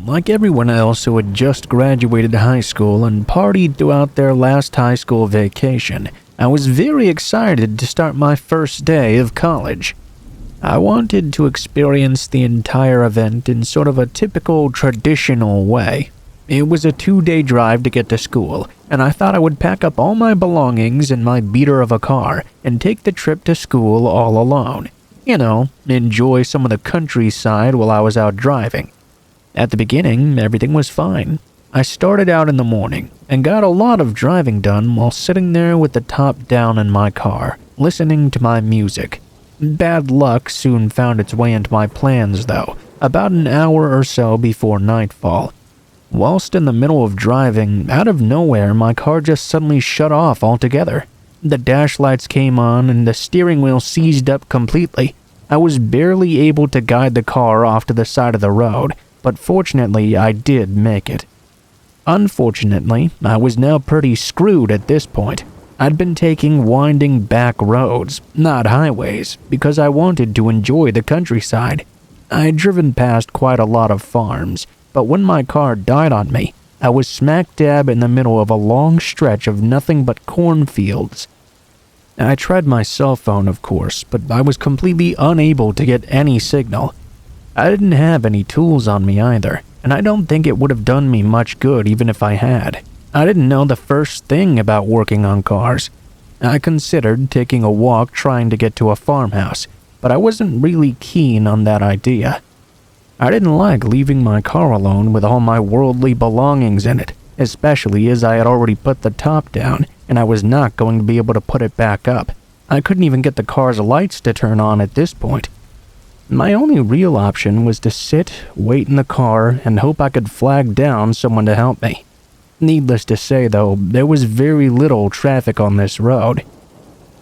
like everyone else who had just graduated high school and partied throughout their last high school vacation, I was very excited to start my first day of college. I wanted to experience the entire event in sort of a typical traditional way. It was a 2-day drive to get to school, and I thought I would pack up all my belongings in my beater of a car and take the trip to school all alone. Enjoy some of the countryside while I was out driving. At the beginning, everything was fine. I started out in the morning and got a lot of driving done while sitting there with the top down in my car, listening to my music. Bad luck soon found its way into my plans though, about an hour or so before nightfall. Whilst in the middle of driving, out of nowhere my car just suddenly shut off altogether. The dash lights came on and the steering wheel seized up completely. I was barely able to guide the car off to the side of the road, but fortunately I did make it. Unfortunately, I was now pretty screwed at this point. I'd been taking winding back roads, not highways, because I wanted to enjoy the countryside. I had driven past quite a lot of farms, but when my car died on me, I was smack dab in the middle of a long stretch of nothing but cornfields. I tried my cell phone, of course, but I was completely unable to get any signal. I didn't have any tools on me either, and I don't think it would have done me much good even if I had. I didn't know the first thing about working on cars. I considered taking a walk trying to get to a farmhouse, but I wasn't really keen on that idea. I didn't like leaving my car alone with all my worldly belongings in it, especially as I had already put the top down and I was not going to be able to put it back up. I couldn't even get the car's lights to turn on at this point. My only real option was to sit, wait in the car, and hope I could flag down someone to help me. Needless to say though, there was very little traffic on this road.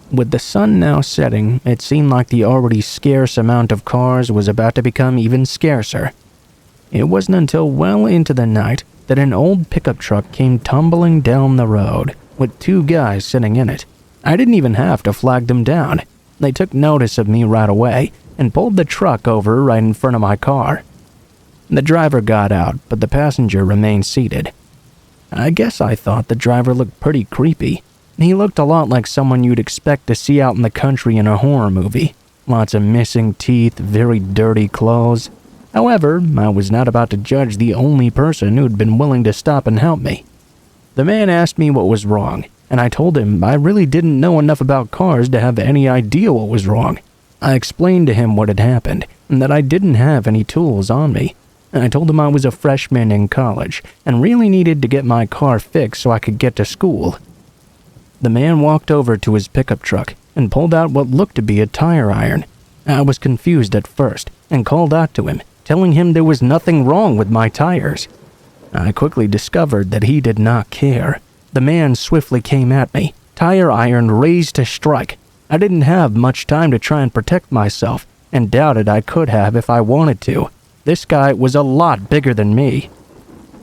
With the sun now setting, it seemed like the already scarce amount of cars was about to become even scarcer. It wasn't until well into the night that an old pickup truck came tumbling down the road, with 2 guys sitting in it. I didn't even have to flag them down. They took notice of me right away and pulled the truck over right in front of my car. The driver got out, but the passenger remained seated. I guess I thought the driver looked pretty creepy. He looked a lot like someone you'd expect to see out in the country in a horror movie. Lots of missing teeth, very dirty clothes. However, I was not about to judge the only person who'd been willing to stop and help me. The man asked me what was wrong, and I told him I really didn't know enough about cars to have any idea what was wrong. I explained to him what had happened, and that I didn't have any tools on me. I told him I was a freshman in college, and really needed to get my car fixed so I could get to school. The man walked over to his pickup truck and pulled out what looked to be a tire iron. I was confused at first and called out to him, telling him there was nothing wrong with my tires. I quickly discovered that he did not care. The man swiftly came at me, tire iron raised to strike. I didn't have much time to try and protect myself, and doubted I could have if I wanted to. This guy was a lot bigger than me.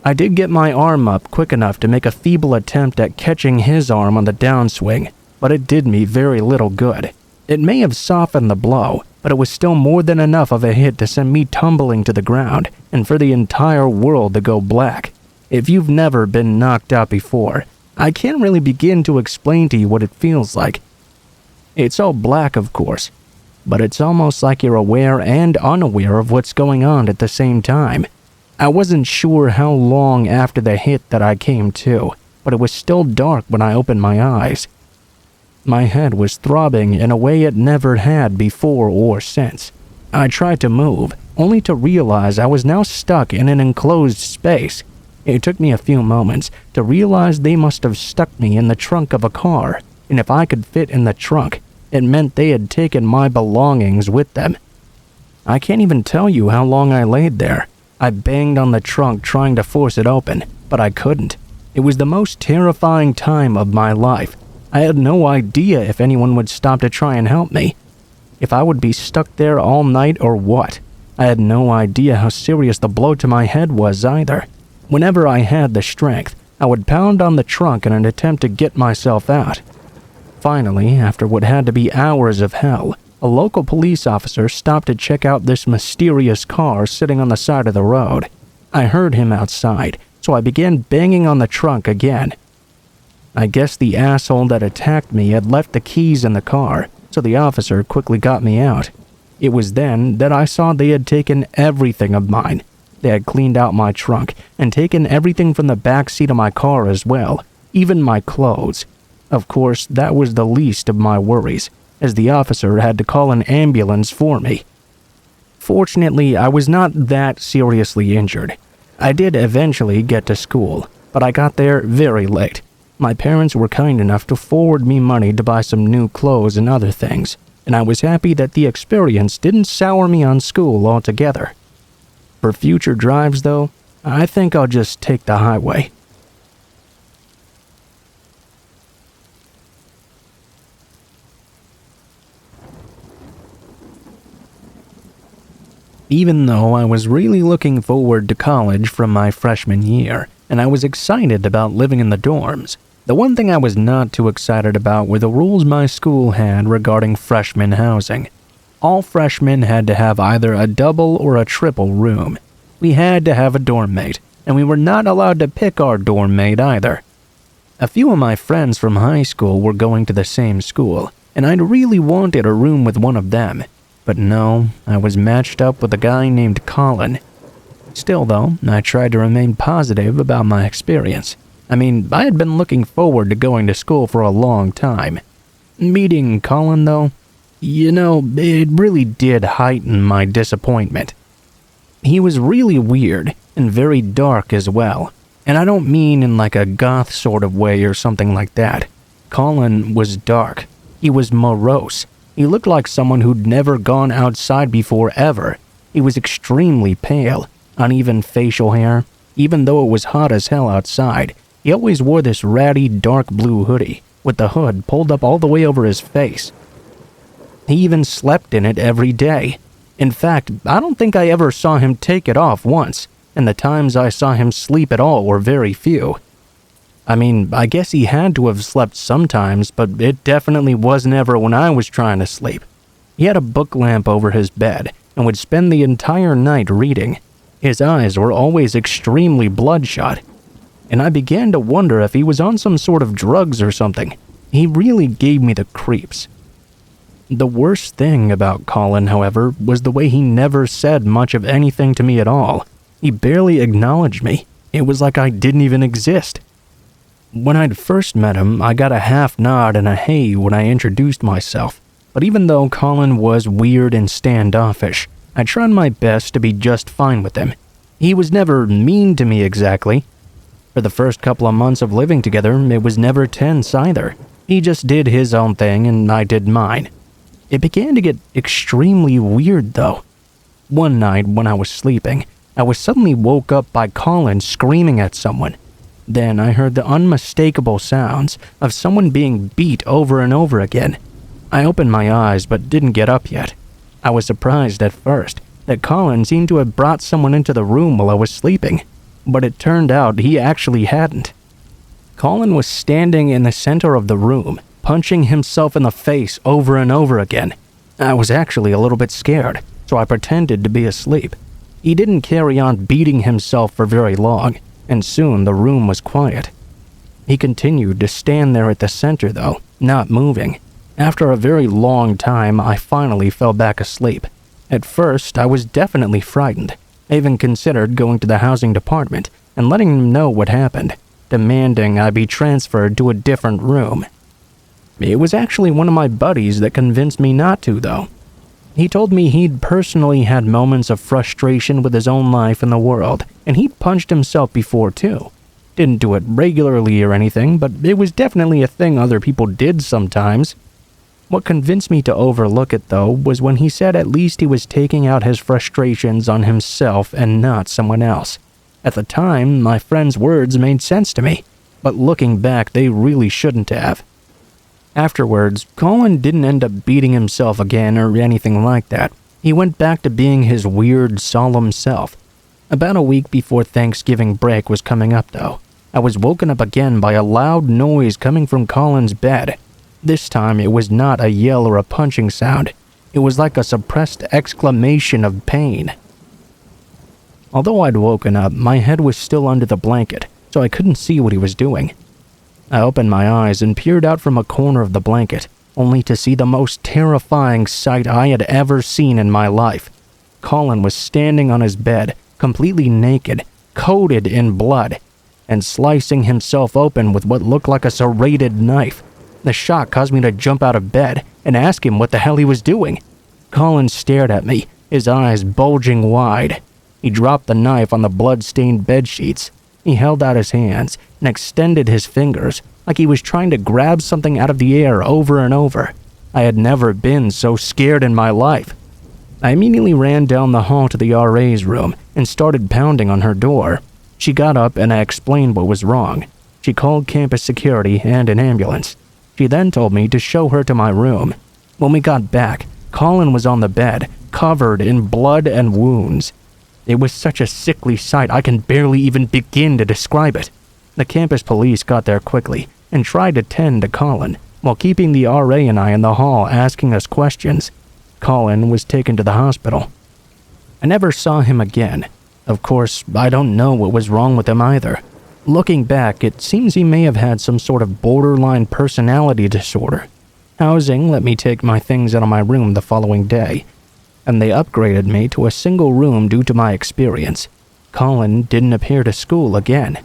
I did get my arm up quick enough to make a feeble attempt at catching his arm on the downswing, but it did me very little good. It may have softened the blow, but it was still more than enough of a hit to send me tumbling to the ground, and for the entire world to go black. If you've never been knocked out before, I can't really begin to explain to you what it feels like. It's all black, of course, but it's almost like you're aware and unaware of what's going on at the same time. I wasn't sure how long after the hit that I came to, but it was still dark when I opened my eyes. My head was throbbing in a way it never had before or since. I tried to move, only to realize I was now stuck in an enclosed space. It took me a few moments to realize they must have stuck me in the trunk of a car, and if I could fit in the trunk, it meant they had taken my belongings with them. I can't even tell you how long I laid there. I banged on the trunk trying to force it open, but I couldn't. It was the most terrifying time of my life. I had no idea if anyone would stop to try and help me. If I would be stuck there all night or what. I had no idea how serious the blow to my head was either. Whenever I had the strength, I would pound on the trunk in an attempt to get myself out. Finally, after what had to be hours of hell, a local police officer stopped to check out this mysterious car sitting on the side of the road. I heard him outside, so I began banging on the trunk again. I guess the asshole that attacked me had left the keys in the car, so the officer quickly got me out. It was then that I saw they had taken everything of mine. They had cleaned out my trunk and taken everything from the back seat of my car as well, even my clothes. Of course, that was the least of my worries, as the officer had to call an ambulance for me. Fortunately, I was not that seriously injured. I did eventually get to school, but I got there very late. My parents were kind enough to forward me money to buy some new clothes and other things, and I was happy that the experience didn't sour me on school altogether. For future drives, though, I think I'll just take the highway. Even though I was really looking forward to college from my freshman year, and I was excited about living in the dorms, the one thing I was not too excited about were the rules my school had regarding freshman housing. All freshmen had to have either a double or a triple room. We had to have a dorm mate, and we were not allowed to pick our dorm mate either. A few of my friends from high school were going to the same school, and I'd really wanted a room with one of them. But no, I was matched up with a guy named Colin. Still though, I tried to remain positive about my experience. I had been looking forward to going to school for a long time. Meeting Colin though, it really did heighten my disappointment. He was really weird and very dark as well. And I don't mean in like a goth sort of way or something like that. Colin was dark. He was morose. He looked like someone who'd never gone outside before ever. He was extremely pale, uneven facial hair. Even though it was hot as hell outside, he always wore this ratty dark blue hoodie, with the hood pulled up all the way over his face. He even slept in it every day. In fact, I don't think I ever saw him take it off once, and the times I saw him sleep at all were very few. I guess he had to have slept sometimes, but it definitely wasn't ever when I was trying to sleep. He had a book lamp over his bed and would spend the entire night reading. His eyes were always extremely bloodshot, and I began to wonder if he was on some sort of drugs or something. He really gave me the creeps. The worst thing about Colin, however, was the way he never said much of anything to me at all. He barely acknowledged me. It was like I didn't even exist. When I'd first met him, I got a half nod and a hey when I introduced myself. But even though Colin was weird and standoffish, I tried my best to be just fine with him. He was never mean to me exactly. For the first couple of months of living together, it was never tense either. He just did his own thing and I did mine. It began to get extremely weird though. One night when I was sleeping, I was suddenly woke up by Colin screaming at someone. Then I heard the unmistakable sounds of someone being beat over and over again. I opened my eyes but didn't get up yet. I was surprised at first that Colin seemed to have brought someone into the room while I was sleeping, but it turned out he actually hadn't. Colin was standing in the center of the room, punching himself in the face over and over again. I was actually a little bit scared, so I pretended to be asleep. He didn't carry on beating himself for very long, and soon the room was quiet. He continued to stand there at the center though, not moving. After a very long time, I finally fell back asleep. At first, I was definitely frightened. I even considered going to the housing department and letting them know what happened, demanding I be transferred to a different room. It was actually one of my buddies that convinced me not to though. He told me he'd personally had moments of frustration with his own life and the world, and he'd punched himself before too. Didn't do it regularly or anything, but it was definitely a thing other people did sometimes. What convinced me to overlook it though was when he said at least he was taking out his frustrations on himself and not someone else. At the time, my friend's words made sense to me, but looking back they really shouldn't have. Afterwards, Colin didn't end up beating himself again or anything like that. He went back to being his weird, solemn self. About a week before Thanksgiving break was coming up though, I was woken up again by a loud noise coming from Colin's bed. This time it was not a yell or a punching sound. It was like a suppressed exclamation of pain. Although I'd woken up, my head was still under the blanket, so I couldn't see what he was doing. I opened my eyes and peered out from a corner of the blanket, only to see the most terrifying sight I had ever seen in my life. Colin was standing on his bed, completely naked, coated in blood, and slicing himself open with what looked like a serrated knife. The shock caused me to jump out of bed and ask him what the hell he was doing. Colin stared at me, his eyes bulging wide. He dropped the knife on the blood-stained bedsheets. He held out his hands and extended his fingers like he was trying to grab something out of the air over and over. I had never been so scared in my life. I immediately ran down the hall to the RA's room and started pounding on her door. She got up and I explained what was wrong. She called campus security and an ambulance. She then told me to show her to my room. When we got back, Colin was on the bed, covered in blood and wounds. It was such a sickly sight I can barely even begin to describe it. The campus police got there quickly and tried to tend to Colin, while keeping the RA and I in the hall asking us questions. Colin was taken to the hospital. I never saw him again. Of course, I don't know what was wrong with him either. Looking back, it seems he may have had some sort of borderline personality disorder. Housing let me take my things out of my room the following day, and they upgraded me to a single room due to my experience. Colin didn't appear to school again.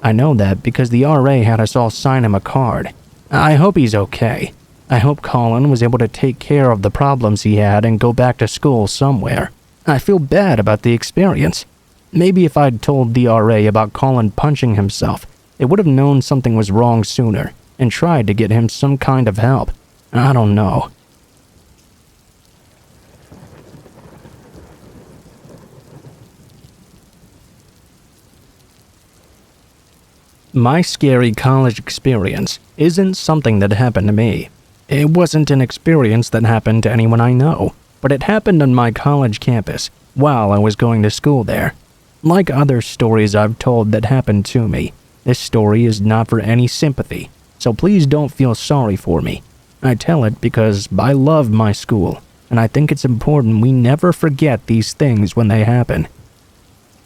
I know that because the RA had us all sign him a card. I hope he's okay. I hope Colin was able to take care of the problems he had and go back to school somewhere. I feel bad about the experience. Maybe if I'd told the RA about Colin punching himself, they would have known something was wrong sooner and tried to get him some kind of help. I don't know. My scary college experience isn't something that happened to me. It wasn't an experience that happened to anyone I know, but it happened on my college campus while I was going to school there. Like other stories I've told that happened to me, this story is not for any sympathy, so please don't feel sorry for me. I tell it because I love my school, and I think it's important we never forget these things when they happen.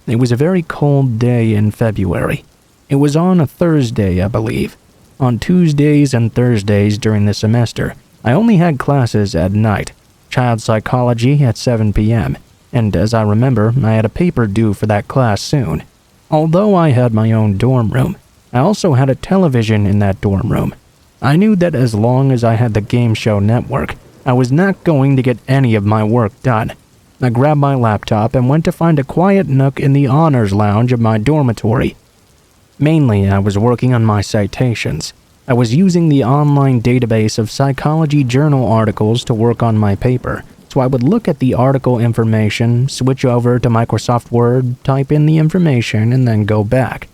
It was a very cold day in February. It was on a Thursday, I believe. On Tuesdays and Thursdays during the semester, I only had classes at night, child psychology at 7 p.m., and as I remember, I had a paper due for that class soon. Although I had my own dorm room, I also had a television in that dorm room. I knew that as long as I had the game show network, I was not going to get any of my work done. I grabbed my laptop and went to find a quiet nook in the honors lounge of my dormitory. Mainly, I was working on my citations. I was using the online database of psychology journal articles to work on my paper, so I would look at the article information, switch over to Microsoft Word, type in the information, and then go back.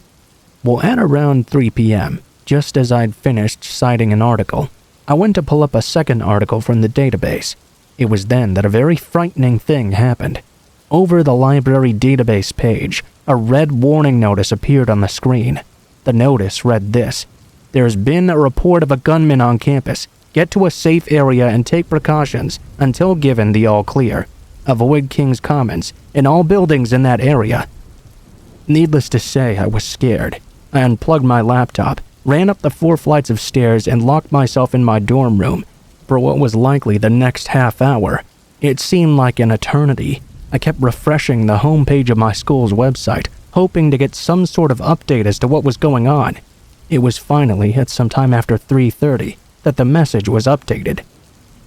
Well, at around 3 p.m., just as I'd finished citing an article, I went to pull up a second article from the database. It was then that a very frightening thing happened. Over the library database page, a red warning notice appeared on the screen. The notice read this: "There's been a report of a gunman on campus. Get to a safe area and take precautions until given the all clear. Avoid King's Commons and all buildings in that area." Needless to say, I was scared. I unplugged my laptop, ran up the 4 flights of stairs, and locked myself in my dorm room for what was likely the next half hour. It seemed like an eternity. I kept refreshing the homepage of my school's website, hoping to get some sort of update as to what was going on. It was finally at some time after 3:30 that the message was updated.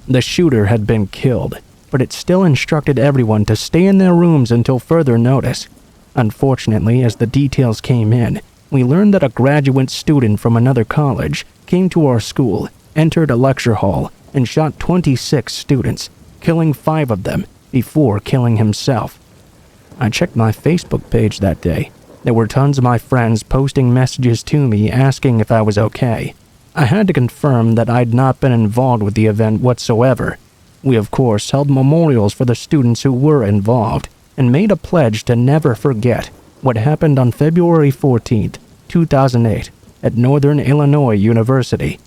The shooter had been killed, but it still instructed everyone to stay in their rooms until further notice. Unfortunately, as the details came in, we learned that a graduate student from another college came to our school, entered a lecture hall, and shot 26 students, killing 5 of them before killing himself. I checked my Facebook page that day. There were tons of my friends posting messages to me asking if I was okay. I had to confirm that I'd not been involved with the event whatsoever. We of course held memorials for the students who were involved, and made a pledge to never forget what happened on February 14th, 2008, at Northern Illinois University.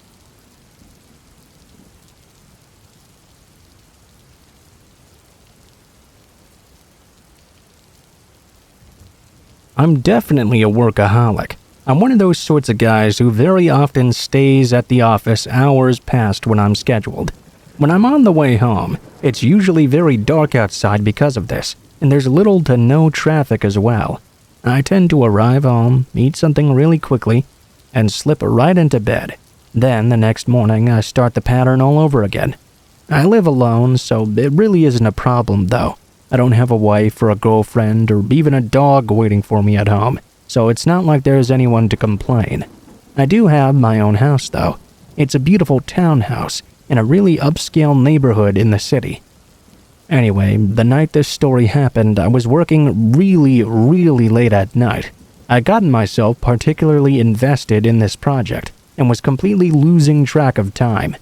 I'm definitely a workaholic. I'm one of those sorts of guys who very often stays at the office hours past when I'm scheduled. When I'm on the way home, it's usually very dark outside because of this, and there's little to no traffic as well. I tend to arrive home, eat something really quickly, and slip right into bed. Then the next morning, I start the pattern all over again. I live alone, so it really isn't a problem though. I don't have a wife or a girlfriend or even a dog waiting for me at home, so it's not like there's anyone to complain. I do have my own house though. It's a beautiful townhouse in a really upscale neighborhood in the city. Anyway, the night this story happened, I was working really late at night. I'd gotten myself particularly invested in this project and was completely losing track of time.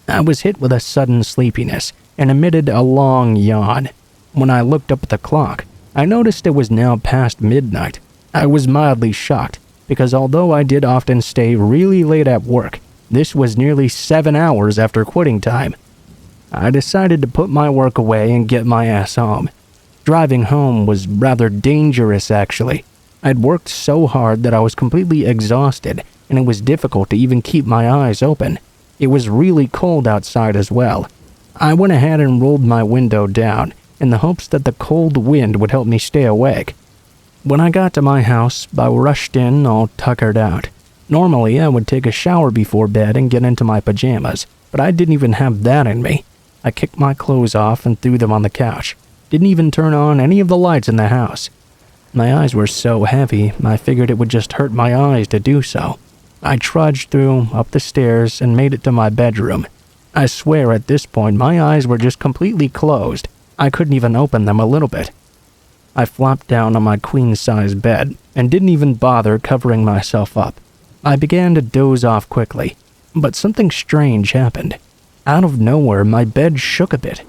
I was hit with a sudden sleepiness and emitted a long yawn. When I looked up at the clock, I noticed it was now past midnight. I was mildly shocked because although I did often stay really late at work, this was nearly 7 hours after quitting time. I decided to put my work away and get my ass home. Driving home was rather dangerous actually. I'd worked so hard that I was completely exhausted and it was difficult to even keep my eyes open. It was really cold outside as well. I went ahead and rolled my window down in the hopes that the cold wind would help me stay awake. When I got to my house, I rushed in all tuckered out. Normally, I would take a shower before bed and get into my pajamas, but I didn't even have that in me. I kicked my clothes off and threw them on the couch. Didn't even turn on any of the lights in the house. My eyes were so heavy, I figured it would just hurt my eyes to do so. I trudged through, up the stairs, and made it to my bedroom. I swear at this point my eyes were just completely closed. I couldn't even open them a little bit. I flopped down on my queen-size bed and didn't even bother covering myself up. I began to doze off quickly, but something strange happened. Out of nowhere, my bed shook a bit.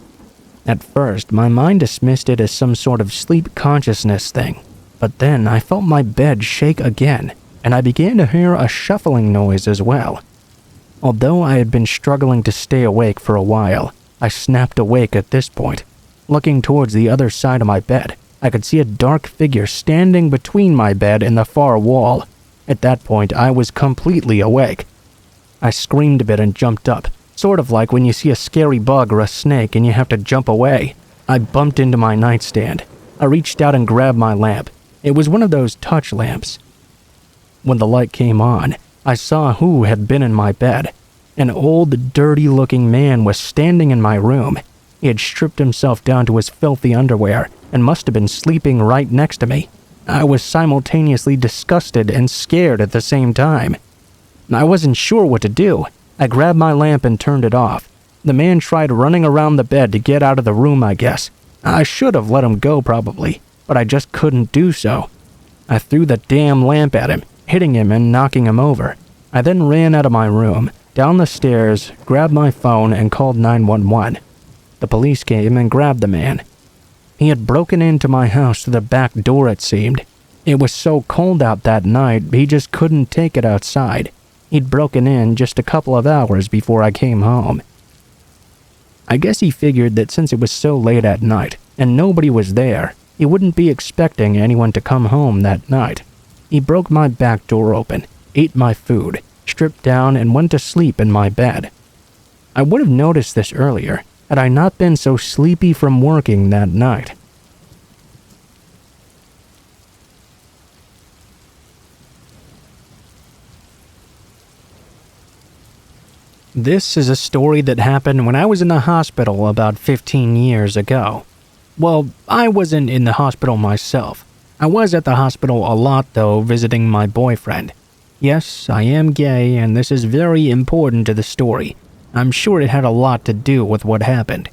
At first, my mind dismissed it as some sort of sleep consciousness thing, but then I felt my bed shake again, and I began to hear a shuffling noise as well. Although I had been struggling to stay awake for a while, I snapped awake at this point. Looking towards the other side of my bed, I could see a dark figure standing between my bed and the far wall. At that point, I was completely awake. I screamed a bit and jumped up, sort of like when you see a scary bug or a snake and you have to jump away. I bumped into my nightstand. I reached out and grabbed my lamp. It was one of those touch lamps. When the light came on, I saw who had been in my bed. An old, dirty-looking man was standing in my room. He had stripped himself down to his filthy underwear and must have been sleeping right next to me. I was simultaneously disgusted and scared at the same time. I wasn't sure what to do. I grabbed my lamp and turned it off. The man tried running around the bed to get out of the room, I guess. I should have let him go probably, but I just couldn't do so. I threw the damn lamp at him, hitting him and knocking him over. I then ran out of my room, down the stairs, grabbed my phone and called 911. The police came and grabbed the man. He had broken into my house through the back door, it seemed. It was so cold out that night, he just couldn't take it outside. He'd broken in just a couple of hours before I came home. I guess he figured that since it was so late at night and nobody was there, he wouldn't be expecting anyone to come home that night. He broke my back door open, ate my food, stripped down and went to sleep in my bed. I would have noticed this earlier had I not been so sleepy from working that night. This is a story that happened when I was in the hospital about 15 years ago. Well, I wasn't in the hospital myself. I was at the hospital a lot though, visiting my boyfriend. Yes, I am gay and this is very important to the story. I'm sure it had a lot to do with what happened.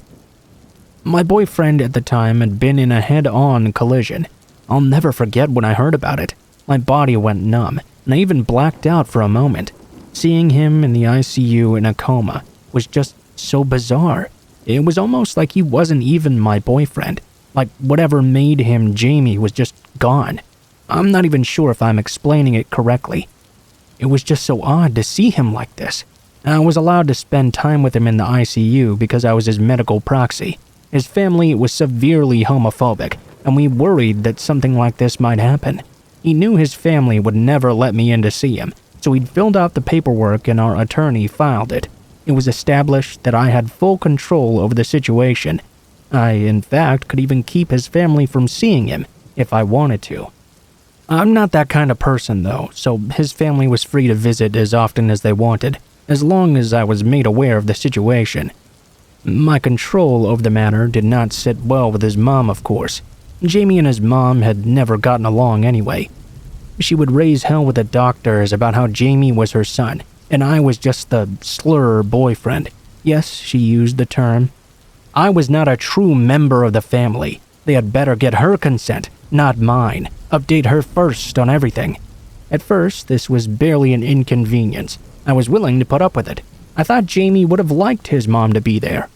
My boyfriend at the time had been in a head-on collision. I'll never forget when I heard about it. My body went numb, and I even blacked out for a moment. Seeing him in the ICU in a coma was just so bizarre. It was almost like he wasn't even my boyfriend. Like whatever made him Jamie was just gone. I'm not even sure if I'm explaining it correctly. It was just so odd to see him like this. I was allowed to spend time with him in the ICU because I was his medical proxy. His family was severely homophobic, and we worried that something like this might happen. He knew his family would never let me in to see him, so he'd filled out the paperwork and our attorney filed it. It was established that I had full control over the situation. I, in fact, could even keep his family from seeing him if I wanted to. I'm not that kind of person, though, so his family was free to visit as often as they wanted, as long as I was made aware of the situation. My control over the matter did not sit well with his mom, of course. Jamie and his mom had never gotten along anyway. She would raise hell with the doctors about how Jamie was her son, and I was just the slur boyfriend. Yes, she used the term. I was not a true member of the family. They had better get her consent, not mine. Update her first on everything. At first, this was barely an inconvenience. I was willing to put up with it. I thought Jamie would have liked his mom to be there.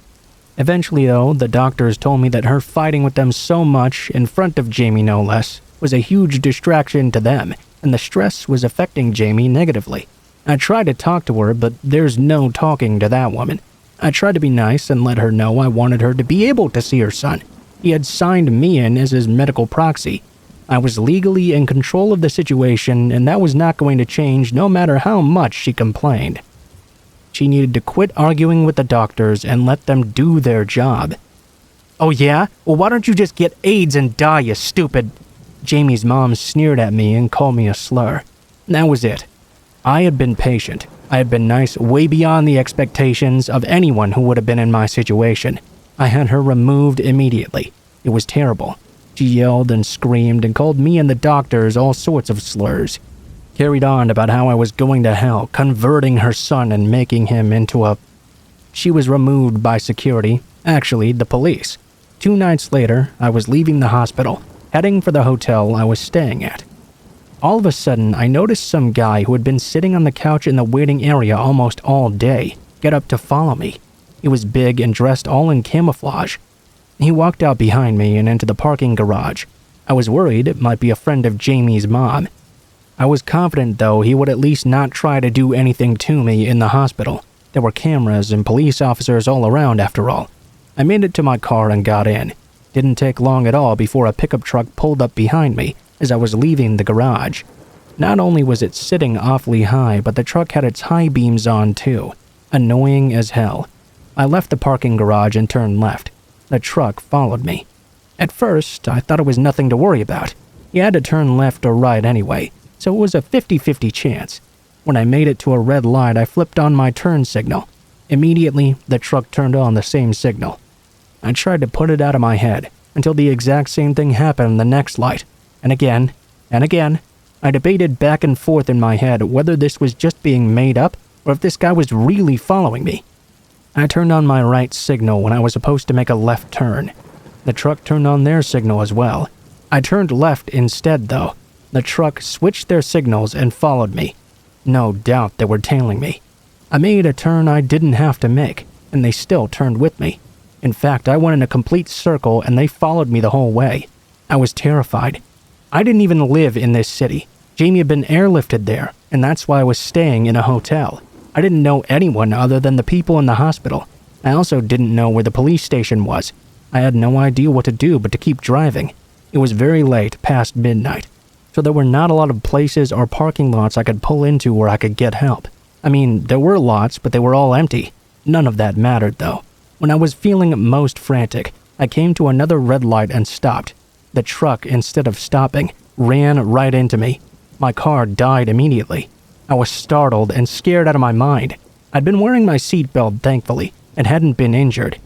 Eventually, though, the doctors told me that her fighting with them so much, in front of Jamie no less, was a huge distraction to them, and the stress was affecting Jamie negatively. I tried to talk to her, but there's no talking to that woman. I tried to be nice and let her know I wanted her to be able to see her son. He had signed me in as his medical proxy. I was legally in control of the situation, and that was not going to change no matter how much she complained. She needed to quit arguing with the doctors and let them do their job. Oh yeah? Well, why don't you just get AIDS and die, you stupid... Jamie's mom sneered at me and called me a slur. That was it. I had been patient. I had been nice way beyond the expectations of anyone who would have been in my situation. I had her removed immediately. It was terrible. She yelled and screamed and called me and the doctors all sorts of slurs. Carried on about how I was going to hell, converting her son and making him into a... She was removed by security, actually the police. 2 nights later, I was leaving the hospital, heading for the hotel I was staying at. All of a sudden, I noticed some guy who had been sitting on the couch in the waiting area almost all day get up to follow me. He was big and dressed all in camouflage. He walked out behind me and into the parking garage. I was worried it might be a friend of Jamie's mom. I was confident, though, he would at least not try to do anything to me in the hospital. There were cameras and police officers all around, after all. I made it to my car and got in. Didn't take long at all before a pickup truck pulled up behind me as I was leaving the garage. Not only was it sitting awfully high, but the truck had its high beams on too. Annoying as hell. I left the parking garage and turned left. The truck followed me. At first, I thought it was nothing to worry about. You had to turn left or right anyway, so it was a 50-50 chance. When I made it to a red light, I flipped on my turn signal. Immediately, the truck turned on the same signal. I tried to put it out of my head until the exact same thing happened in the next light. And again, and again. I debated back and forth in my head whether this was just being made up or if this guy was really following me. I turned on my right signal when I was supposed to make a left turn. The truck turned on their signal as well. I turned left instead, though. The truck switched their signals and followed me. No doubt they were tailing me. I made a turn I didn't have to make, and they still turned with me. In fact, I went in a complete circle and they followed me the whole way. I was terrified. I didn't even live in this city. Jamie had been airlifted there, and that's why I was staying in a hotel. I didn't know anyone other than the people in the hospital. I also didn't know where the police station was. I had no idea what to do but to keep driving. It was very late, past midnight, so there were not a lot of places or parking lots I could pull into where I could get help. I mean, there were lots, but they were all empty. None of that mattered, though. When I was feeling most frantic, I came to another red light and stopped. The truck, instead of stopping, ran right into me. My car died immediately. I was startled and scared out of my mind. I'd been wearing my seatbelt, thankfully, and hadn't been injured.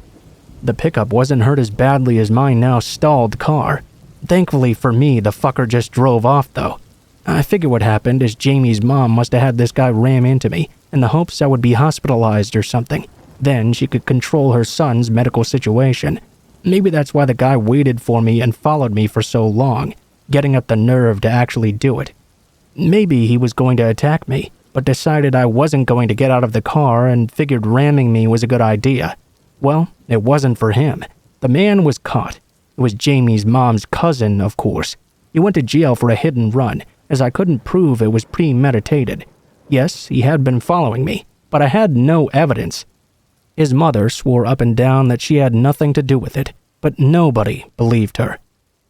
The pickup wasn't hurt as badly as my now stalled car. Thankfully for me, the fucker just drove off, though. I figure what happened is Jamie's mom must have had this guy ram into me in the hopes I would be hospitalized or something. Then she could control her son's medical situation. Maybe that's why the guy waited for me and followed me for so long, getting up the nerve to actually do it. Maybe he was going to attack me, but decided I wasn't going to get out of the car and figured ramming me was a good idea. Well, it wasn't for him. The man was caught. It was Jamie's mom's cousin, of course. He went to jail for a hit and run, as I couldn't prove it was premeditated. Yes, he had been following me, but I had no evidence. His mother swore up and down that she had nothing to do with it, but nobody believed her.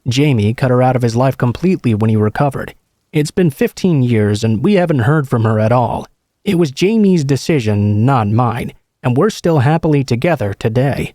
Jamie cut her out of his life completely when he recovered. It's been 15 years and we haven't heard from her at all. It was Jamie's decision, not mine, and we're still happily together today.